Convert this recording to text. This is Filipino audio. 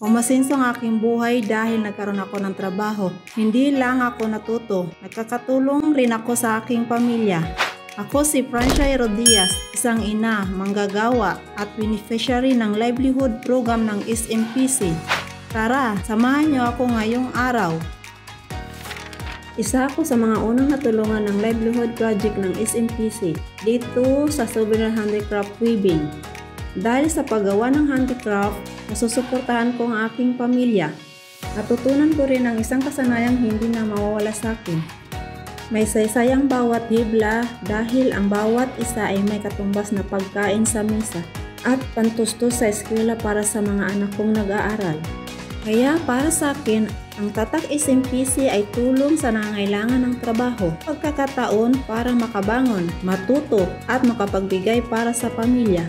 Umasenso ang aking buhay dahil nagkaroon ako ng trabaho. Hindi lang ako natuto, nagkakatulong rin ako sa aking pamilya. Ako si Francia Herodias, isang ina, manggagawa at beneficiary ng livelihood program ng SMPC. Tara, samahan niyo ako ngayong araw. Isa ako sa mga unang natulungan ng livelihood project ng SMPC dito sa Souvenir Handicraft Weaving. Dahil sa paggawa ng handicraft, nasusuportahan ko ang aking pamilya. Natutunan ko rin ang isang kasanayang hindi na mawawala sa akin. May saysayang bawat hibla dahil ang bawat isa ay may katumbas na pagkain sa mesa at pantustos sa eskwela para sa mga anak kong nag-aaral. Kaya para sa akin, ang Tatak SMPC ay tulong sa nangangailangan ng trabaho, pagkakataon para makabangon, matuto at makapagbigay para sa pamilya.